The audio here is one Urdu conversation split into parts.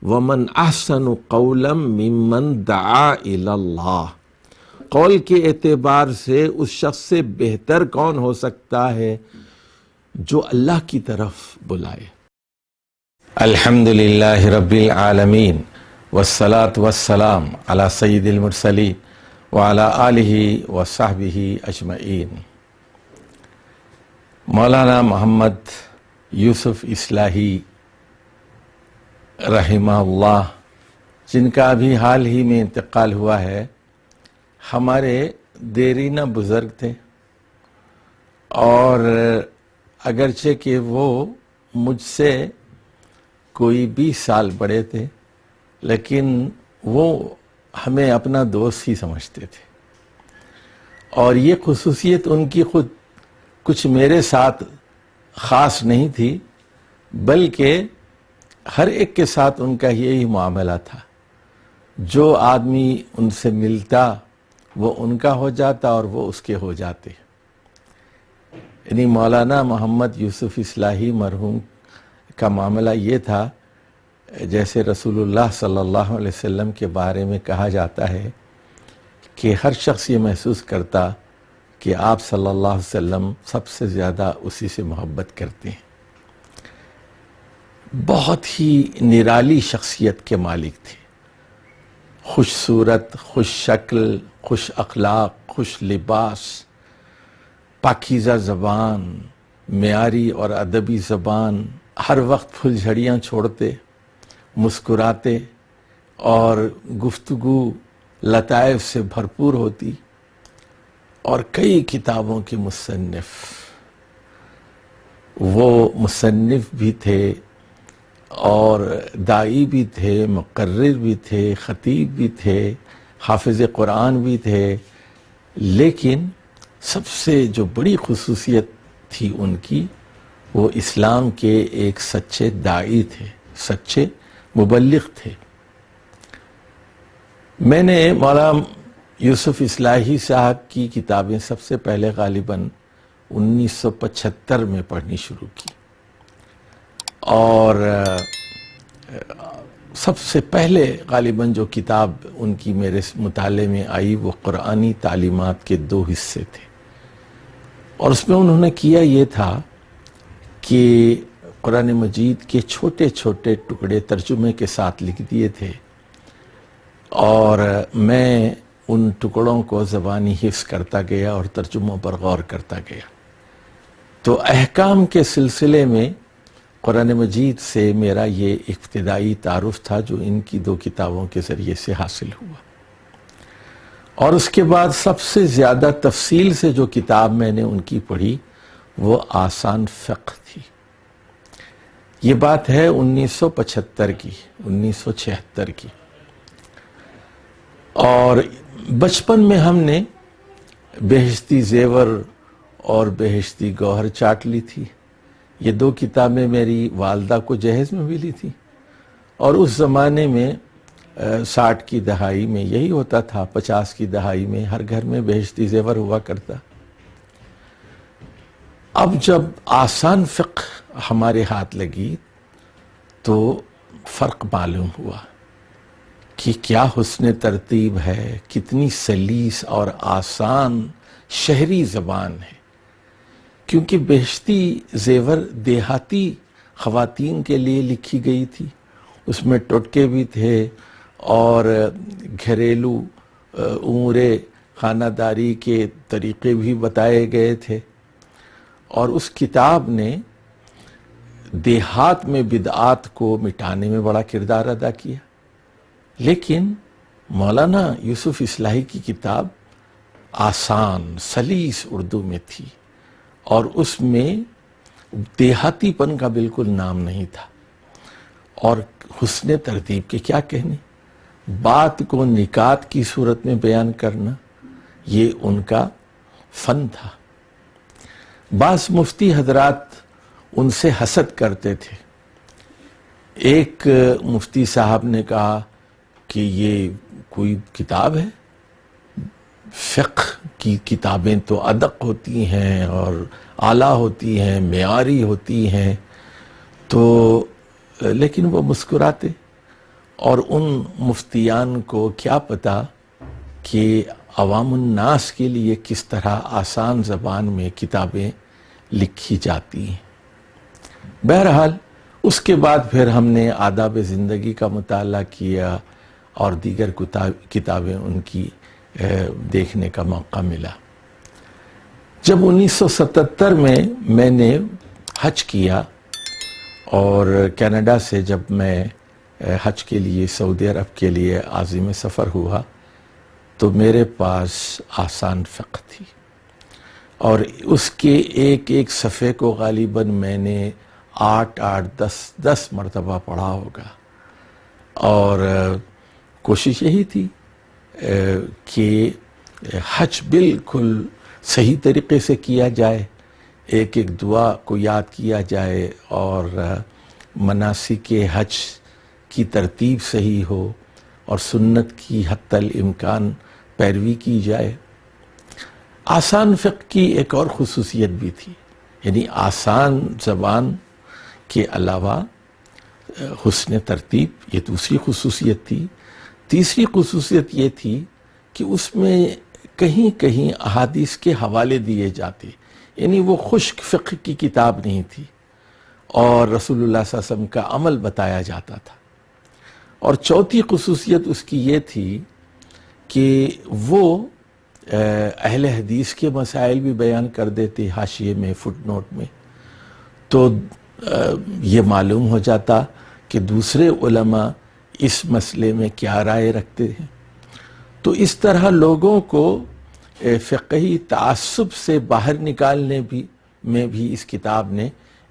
ومن احسن قولا ممن دعا الی اللہ، قول کے اعتبار سے اس شخص سے بہتر کون ہو سکتا ہے جو اللہ کی طرف بلائے۔ الحمد للہ رب العالمین والصلاة والسلام علی سید المرسلین وعلی آلہ وصحبہ اجمعین۔ مولانا محمد یوسف اصلاحی رحمہ اللہ، جن کا ابھی حال ہی میں انتقال ہوا ہے، ہمارے دیرینہ بزرگ تھے، اور اگرچہ کہ وہ مجھ سے کوئی 20 سال بڑے تھے، لیکن وہ ہمیں اپنا دوست ہی سمجھتے تھے، اور یہ خصوصیت ان کی خود کچھ میرے ساتھ خاص نہیں تھی، بلکہ ہر ایک کے ساتھ ان کا یہی معاملہ تھا۔ جو آدمی ان سے ملتا وہ ان کا ہو جاتا اور وہ اس کے ہو جاتے۔ یعنی مولانا محمد یوسف اصلاحی مرحوم کا معاملہ یہ تھا، جیسے رسول اللہ صلی اللہ علیہ وسلم کے بارے میں کہا جاتا ہے کہ ہر شخص یہ محسوس کرتا کہ آپ صلی اللہ علیہ وسلم سب سے زیادہ اسی سے محبت کرتے ہیں۔ بہت ہی نرالی شخصیت کے مالک تھے، خوش صورت، خوش شکل، خوش اخلاق، خوش لباس، پاکیزہ زبان، معیاری اور ادبی زبان، ہر وقت پھل جھڑیاں چھوڑتے، مسکراتے، اور گفتگو لطائف سے بھرپور ہوتی، اور کئی کتابوں کے مصنف۔ وہ مصنف بھی تھے اور داعی بھی تھے، مقرر بھی تھے، خطیب بھی تھے، حافظ قرآن بھی تھے، لیکن سب سے جو بڑی خصوصیت تھی ان کی، وہ اسلام کے ایک سچے داعی تھے، سچے مبلغ تھے۔ میں نے مولانا یوسف اصلاحی صاحب کی کتابیں سب سے پہلے غالباً 1975 میں پڑھنی شروع کی، اور سب سے پہلے غالباً جو کتاب ان کی میرے مطالعے میں آئی وہ قرآنی تعلیمات کے 2 حصے تھے، اور اس میں انہوں نے کیا یہ تھا کہ قرآن مجید کے چھوٹے چھوٹے ٹکڑے ترجمے کے ساتھ لکھ دیے تھے، اور میں ان ٹکڑوں کو زبانی حفظ کرتا گیا اور ترجموں پر غور کرتا گیا۔ تو احکام کے سلسلے میں قرآن مجید سے میرا یہ ابتدائی تعارف تھا جو ان کی 2 کتابوں کے ذریعے سے حاصل ہوا، اور اس کے بعد سب سے زیادہ تفصیل سے جو کتاب میں نے ان کی پڑھی وہ آسان فقہ تھی۔ یہ بات ہے 1975 کی، 1976 کی، اور بچپن میں ہم نے بہشتی زیور اور بہشتی گوہر چاٹ لی تھی۔ یہ 2 کتابیں میری والدہ کو جہیز میں ملی تھی، اور اس زمانے میں 60 کی دہائی میں یہی ہوتا تھا، 50 کی دہائی میں ہر گھر میں بہشتی زیور ہوا کرتا۔ اب جب آسان فقہ ہمارے ہاتھ لگی تو فرق معلوم ہوا کہ کیا حسن ترتیب ہے، کتنی سلیس اور آسان شہری زبان ہے، کیونکہ بہشتی زیور دیہاتی خواتین کے لیے لکھی گئی تھی، اس میں ٹوٹکے بھی تھے اور گھریلو امور خانہ داری کے طریقے بھی بتائے گئے تھے، اور اس کتاب نے دیہات میں بدعات کو مٹانے میں بڑا کردار ادا کیا۔ لیکن مولانا یوسف اصلاحی کی کتاب آسان سلیس اردو میں تھی، اور اس میں دیہاتی پن کا بالکل نام نہیں تھا، اور حسن ترتیب کے کیا کہنے، بات کو نکات کی صورت میں بیان کرنا یہ ان کا فن تھا۔ بعض مفتی حضرات ان سے حسد کرتے تھے۔ ایک مفتی صاحب نے کہا کہ یہ کوئی کتاب ہے، فقہ کی کتابیں تو ادق ہوتی ہیں اور اعلیٰ ہوتی ہیں، معیاری ہوتی ہیں، تو لیکن وہ مسکراتے اور ان مفتیان کو کیا پتا کہ عوام الناس کے لیے کس طرح آسان زبان میں کتابیں لکھی جاتی ہیں۔ بہرحال اس کے بعد پھر ہم نے آداب زندگی کا مطالعہ کیا اور دیگر کتابیں ان کی دیکھنے کا موقع ملا۔ جب 1977 میں نے حج کیا اور کینیڈا سے جب میں حج کے لیے سعودی عرب کے لیے عازم سفر ہوا تو میرے پاس آسان فقہ تھی، اور اس کے ایک ایک صفحے کو غالباً میں نے 8-10 مرتبہ پڑھا ہوگا، اور کوشش یہی تھی کہ حج بالکل صحیح طریقے سے کیا جائے، ایک ایک دعا کو یاد کیا جائے، اور مناسک حج کی ترتیب صحیح ہو اور سنت کی حتی الامکان پیروی کی جائے۔ آسان فقہ کی ایک اور خصوصیت بھی تھی، یعنی آسان زبان کے علاوہ حسن ترتیب، یہ دوسری خصوصیت تھی۔ تیسری خصوصیت یہ تھی کہ اس میں کہیں کہیں احادیث کے حوالے دیے جاتے، یعنی وہ خشک فقہ کی کتاب نہیں تھی، اور رسول اللہ صلی اللہ علیہ وسلم کا عمل بتایا جاتا تھا۔ اور چوتھی خصوصیت اس کی یہ تھی کہ وہ اہل حدیث کے مسائل بھی بیان کر دیتے حاشیے میں، فٹ نوٹ میں، تو یہ معلوم ہو جاتا کہ دوسرے علماء اس مسئلے میں کیا رائے رکھتے ہیں۔ تو اس طرح لوگوں کو فقہی تعصب سے باہر نکالنے میں بھی اس کتاب نے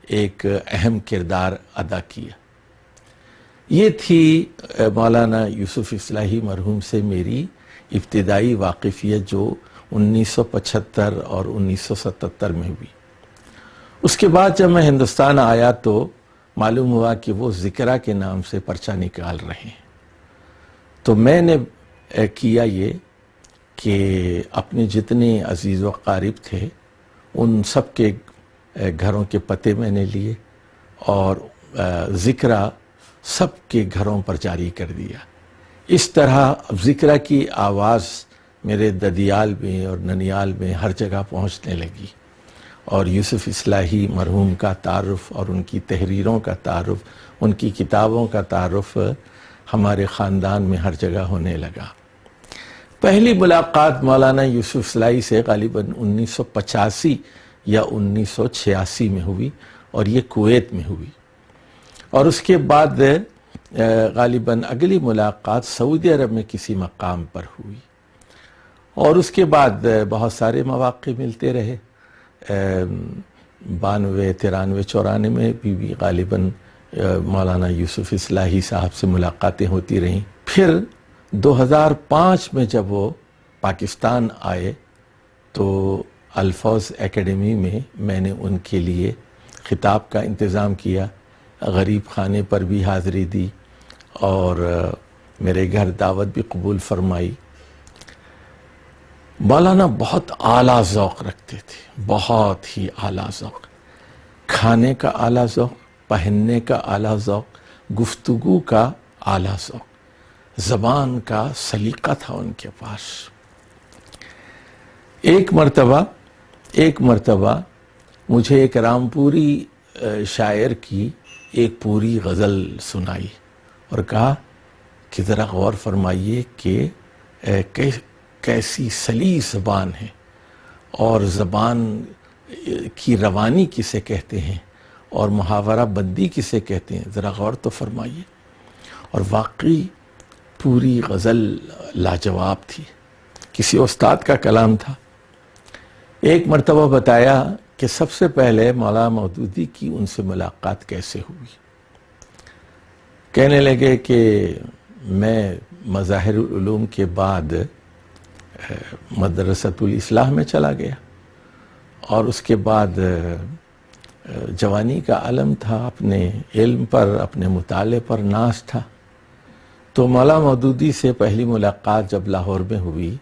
ایک اہم کردار ادا کیا۔ یہ تھی مولانا یوسف اصلاحی مرحوم سے میری ابتدائی واقفیت، جو 1975 اور 1977 میں ہوئی۔ اس کے بعد جب میں ہندوستان آیا تو معلوم ہوا کہ وہ ذکرہ کے نام سے پرچہ نکال رہے ہیں، تو میں نے کیا یہ کہ اپنے جتنے عزیز و قارب تھے ان سب کے گھروں کے پتے میں نے لیے اور ذکرہ سب کے گھروں پر جاری کر دیا۔ اس طرح ذکرہ کی آواز میرے ددیال میں اور ننیال میں ہر جگہ پہنچنے لگی، اور یوسف اصلاحی مرحوم کا تعارف اور ان کی تحریروں کا تعارف، ان کی کتابوں کا تعارف ہمارے خاندان میں ہر جگہ ہونے لگا۔ پہلی ملاقات مولانا یوسف اصلاحی سے غالباً 1985 یا 1986 میں ہوئی، اور یہ کویت میں ہوئی، اور اس کے بعد غالباً اگلی ملاقات سعودی عرب میں کسی مقام پر ہوئی، اور اس کے بعد بہت سارے مواقع ملتے رہے۔ 92، 93، 94 میں بھی غالباً مولانا یوسف اصلاحی صاحب سے ملاقاتیں ہوتی رہیں۔ پھر 2005 میں جب وہ پاکستان آئے تو الفوظ اکیڈمی میں نے ان کے لیے خطاب کا انتظام کیا، غریب خانے پر بھی حاضری دی، اور میرے گھر دعوت بھی قبول فرمائی۔ مولانا بہت اعلیٰ ذوق رکھتے تھے، بہت ہی اعلیٰ ذوق، کھانے کا اعلیٰ ذوق، پہننے کا اعلیٰ ذوق، گفتگو کا اعلیٰ ذوق، زبان کا سلیقہ تھا ان کے پاس۔ ایک مرتبہ مجھے ایک رامپوری شاعر کی ایک پوری غزل سنائی اور کہا کہ ذرا غور فرمائیے کہ کیسی سلیس زبان ہے، اور زبان کی روانی کسے کہتے ہیں اور محاورہ بندی کسے کہتے ہیں، ذرا غور تو فرمائیے۔ اور واقعی پوری غزل لاجواب تھی، کسی استاد کا کلام تھا۔ ایک مرتبہ بتایا کہ سب سے پہلے مولانا مودودی کی ان سے ملاقات کیسے ہوئی۔ کہنے لگے کہ میں مظاہر العلوم کے بعد مدرسۃ الاصلاح میں چلا گیا، اور اس کے بعد جوانی کا علم تھا، اپنے علم پر، اپنے مطالعے پر ناز تھا۔ تو مولانا مودودی سے پہلی ملاقات جب لاہور میں ہوئی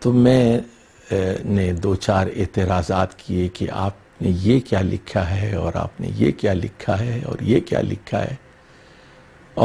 تو میں نے 2-4 اعتراضات کیے کہ آپ نے یہ کیا لکھا ہے، اور آپ نے یہ کیا لکھا ہے، اور یہ کیا لکھا ہے۔